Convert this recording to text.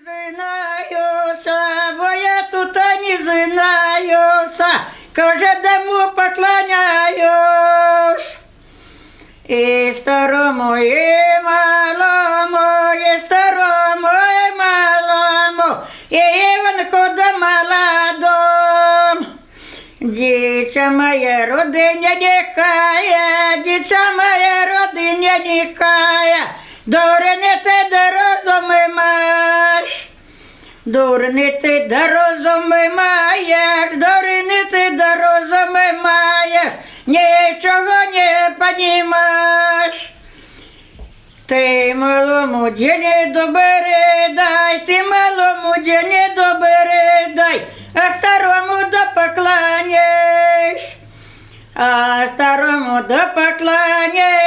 Знаюся, бо я тут не знаюся, кожному поклоняюсь. І старому, і малому, і старому, і малому, і Іванку да молодому. Дитя моя родиня нікає, дитя моя родиня нікає, дурне ти да розуми маєш. Дурне ти да розуми маєш, дурне ти да розуми маєш, нічого не понімаєш. Ти малому діні добре дай, ти малому діні добре дай, а старому да поклоняєш, а старому да поклоняєш.